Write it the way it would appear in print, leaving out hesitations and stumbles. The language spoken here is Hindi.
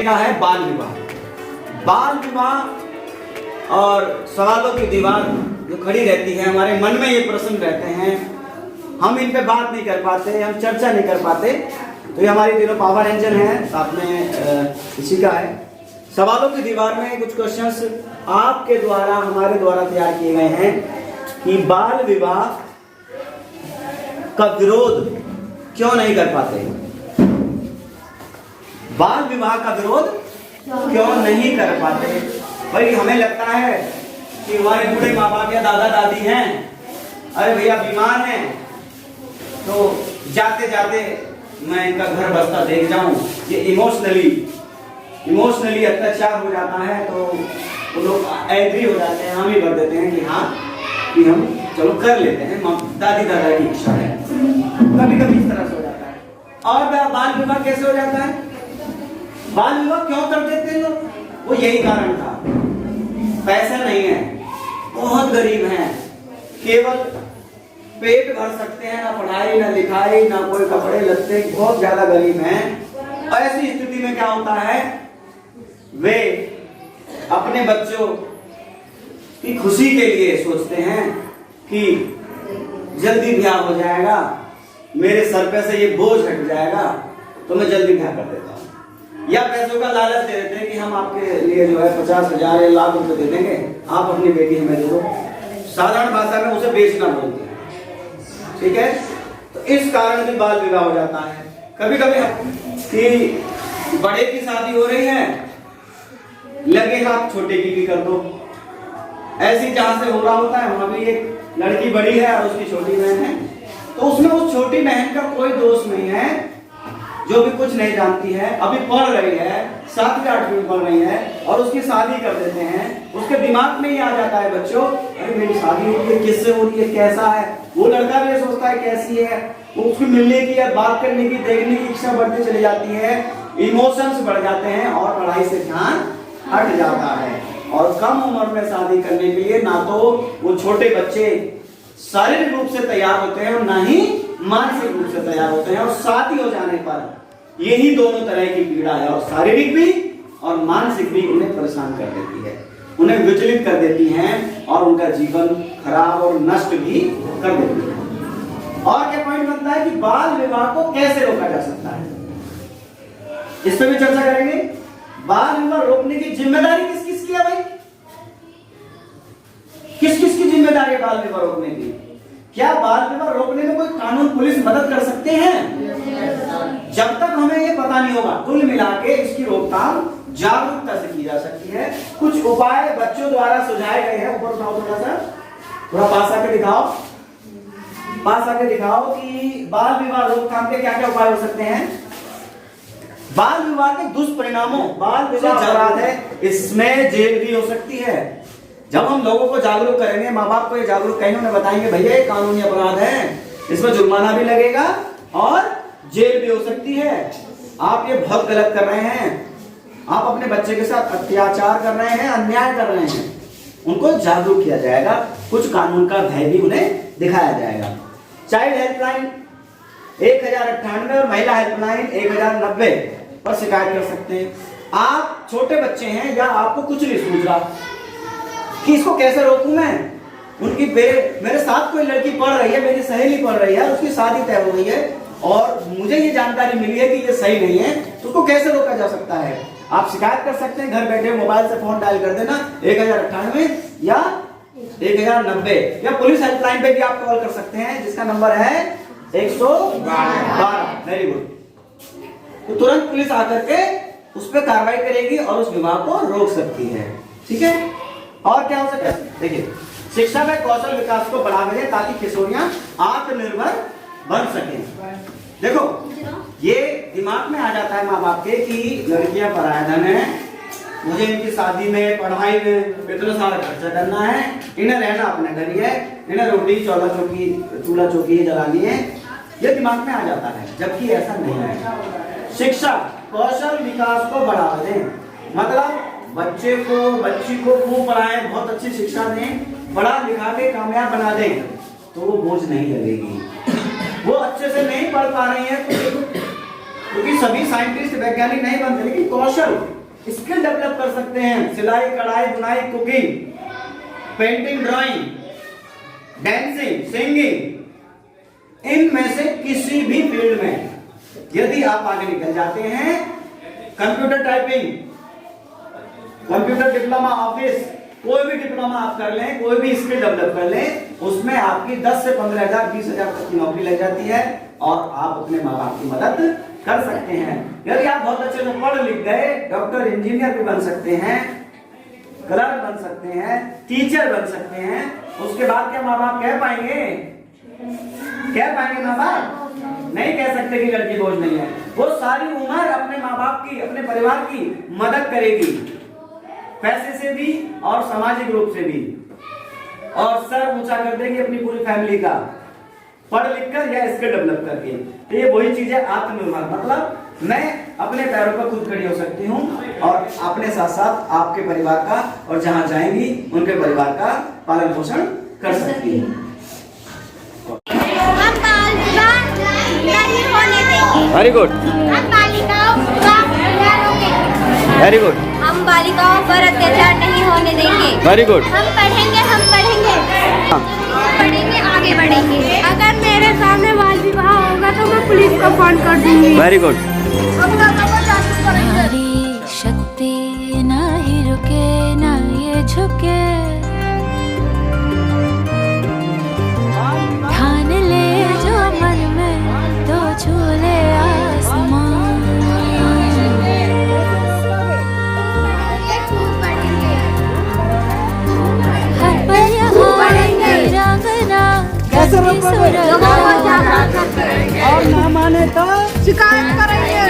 का है बाल विवाह। बाल विवाह और सवालों की दीवार जो खड़ी रहती है, हमारे मन में ये प्रश्न रहते हैं, हम इन पे बात नहीं कर पाते, हम चर्चा नहीं कर पाते। तो ये हमारी तीनों पावर एंजल हैं, साथ में इसी का है। सवालों की दीवार में कुछ क्वेश्चंस आपके द्वारा, हमारे द्वारा तैयार किए गए हैं कि बाल विवाह का विरोध क्यों नहीं कर पाते, बाल विवाह का विरोध क्यों नहीं कर पाते। भाई हमें लगता है कि हमारे बूढ़े माँ बाप या दादा दादी हैं, अरे भैया बीमार हैं, तो जाते जाते मैं इनका घर बसता देख जाऊं, ये इमोशनली अत्याचार हो जाता है, तो वो लोग एग्री हो जाते हैं, हम ही कर देते हैं कि हाँ कि हम चलो कर लेते हैं, दादी दादा की इच्छा है। कभी कभी इस तरह से हो जाता है। और बाल विवाह कैसे हो जाता है, बाल विवाह क्यों कर देते हैं लोग, वो यही कारण था, पैसा नहीं है, बहुत गरीब हैं, केवल पेट भर सकते हैं, ना पढ़ाई ना लिखाई ना कोई कपड़े लत्ते, बहुत ज्यादा गरीब हैं। और ऐसी स्थिति में क्या होता है, वे अपने बच्चों की खुशी के लिए सोचते हैं कि जल्दी ब्याह हो जाएगा, मेरे सर पे से ये बोझ हट जाएगा, तो मैं जल्दी ब्याह कर देता हूँ। या पैसों का लालच दे देते हैं कि हम आपके लिए जो है 50,000 या लाख रुपए दे देंगे, आप अपनी बेटी हमें दे दो। साधारण भाषा में उसे बेचना बोलते हैं, ठीक है। तो इस कारण भी बाल विवाह हो जाता है। कभी कभी कि बड़े की शादी हो रही है, लगे हाथ छोटे की भी कर दो। ऐसी जहां से हो रहा होता है, वहां भी एक लड़की बड़ी है और उसकी छोटी बहन है, तो उसमें उस छोटी बहन का कोई दोष नहीं है, जो भी कुछ नहीं जानती है, अभी पढ़ रही है, 7वीं 8वीं पढ़ रही है, और उसकी शादी कर देते हैं। उसके दिमाग में ही आ जाता है बच्चों, अरे मेरी शादी हो रही है, किससे हो रही है, कैसा है। वो लड़का भी सोचता है कैसी है, वो उसको मिलने की या बात करने की, देखने की इच्छा बढ़ती चली जाती है, इमोशंस बढ़ जाते हैं और पढ़ाई से ध्यान हट जाता है। और कम उम्र में शादी करने के लिए ना तो वो छोटे बच्चे शारीरिक रूप से तैयार होते हैं और ना ही मानसिक रूप से तैयार होते हैं, और शादी हो जाने पर यही दोनों तरह की पीड़ा है, और शारीरिक भी और मानसिक भी उन्हें परेशान कर देती है, उन्हें विचलित कर देती हैं, और उनका जीवन खराब और नष्ट भी कर देती है। और क्या पॉइंट बनता है कि बाल विवाह को कैसे रोका जा सकता है, इस पर भी चर्चा करेंगे। बाल विवाह रोकने की जिम्मेदारी किस किस की है भाई, किस किस की जिम्मेदारी है बाल विवाह रोकने की। क्या बाल विवाह रोकने में कोई कानून पुलिस मदद कर सकते हैं? जब तक हमें ये पता नहीं होगा, कुल मिला के इसकी रोकथाम जागरूकता से की जा सकती है। कुछ उपाय बच्चों द्वारा सुझाए गए हैं, ऊपर उठाओ थोड़ा सा, थोड़ा पास आके दिखाओ, पास आके दिखाओ कि बाल विवाह रोकथाम के क्या क्या उपाय हो सकते हैं। बाल विवाह के दुष्परिणामों, बाल विवाह अपराध है, इसमें जेल भी हो सकती है। जब हम लोगों को जागरूक करेंगे, माँ बाप को ये जागरूक करेंगे, उन्हें बताएंगे भैया ये कानूनी अपराध है, इसमें जुर्माना भी लगेगा और जेल भी हो सकती है, आप ये बहुत गलत कर रहे हैं, आप अपने बच्चे के साथ अत्याचार कर रहे हैं, अन्याय कर रहे हैं, उनको जागरूक किया जाएगा, कुछ कानून का भय भी उन्हें दिखाया जाएगा। चाइल्ड हेल्पलाइन 1098 और महिला हेल्पलाइन 1090 पर शिकायत कर सकते हैं। आप छोटे बच्चे हैं या आपको कुछ नहीं सूझ रहा कि इसको कैसे रोकूं मैं, उनकी मेरे साथ कोई लड़की पढ़ रही है, मेरी सहेली पढ़ रही है, उसकी शादी तय हो गई है और मुझे ये जानकारी मिली है कि ये सही नहीं है, तो उसको कैसे रोका जा सकता है। आप शिकायत कर सकते हैं, घर बैठे मोबाइल से फोन डायल कर देना 1098 या 1090, या पुलिस हेल्पलाइन पे भी आप कॉल कर सकते हैं, जिसका नंबर है 112। Very good. तो तुरंत पुलिस आकर के उस पर कार्रवाई करेगी और उस विवाह को रोक सकती है, ठीक है। और क्या हो सकता है, देखिए शिक्षा में कौशल विकास को बढ़ावा दें ताकि किशोरियां आत्मनिर्भर बन सकें। देखो ये दिमाग में आ जाता है माँ बाप के कि लड़कियां पराया धन है, मुझे इनकी शादी में पढ़ाई में इतना सारा खर्चा करना है, इन्हें रहना अपने घर ही है, इन्हें रोटी चूल्हा चौकी जलानी है, ये दिमाग में आ जाता है, जबकि ऐसा नहीं है। शिक्षा कौशल विकास को बढ़ावा दें, मतलब बच्ची को खूब पढ़ाएं, बहुत अच्छी शिक्षा दें, पढ़ा लिखा के कामयाब बना दें, तो वो बोझ नहीं लगेगी। वो अच्छे से नहीं पढ़ पा रही है क्योंकि सभी साइंटिस्ट वैज्ञानिक नहीं बनते, लेकिन कौशल स्किल डेवलप कर सकते हैं, सिलाई, कढ़ाई, बुनाई, cooking, painting, drawing, dancing, singing, इनमें से किसी भी फील्ड में यदि आप आगे निकल जाते हैं, computer typing, computer diploma, office, कोई भी डिप्लोमा आप कर लें, कोई भी स्किल डेवलप कर लें, उसमें आपकी 10 से 15,000, 20,000 तक की नौकरी लग जाती है और आप अपने माँ बाप की मदद कर सकते हैं। यदि आप बहुत अच्छे से पढ़ लिख गए, डॉक्टर, इंजीनियर भी बन सकते हैं, क्लर्क बन सकते हैं, टीचर बन सकते हैं, उसके बाद क्या माँ बाप कह पाएंगे? कह पाएंगे माँ बाप? नहीं कह सकते कि लड़की बोझ नहीं है। वो सारी उम्र अपने माँ बाप की, अपने परिवार की मदद करेगी, पैसे से भी और सामाजिक रूप से भी, और सर ऊंचा कर देंगे अपनी पूरी फैमिली का, पढ़ लिख कर या स्किल डेवलप करके। तो ये वही चीज है आत्मनिर्भर, मतलब मैं अपने पैरों पर खुद खड़ी हो सकती हूँ और अपने साथ साथ आपके परिवार का और जहाँ जाएंगी उनके परिवार का पालन पोषण कर सकती हूँ। हम बाल विवाह नहीं होने देंगे। वेरी गुड, हम बालिकाओं का विवाह रोकेंगे। वेरी गुड, हम बालिकाओं पर अत्याचार नहीं होने देंगे। Very good. हम पढ़ेंगे, हम पढ़ेंगे, पढ़ेंगे, आगे बढ़ेंगे। अगर मेरे सामने बाल विवाह होगा तो मैं पुलिस को फोन कर दूंगी। Very good. हम लोगों को जासूस करेंगे। नारी शक्ति ना ही रुके ना ये झुके, ठान ले जो मन में तो झूले आसमान। हर पल यहाँ वीरांगना कैसे करती सुरक्षा। और ना माने तो शिकायत करेंगे।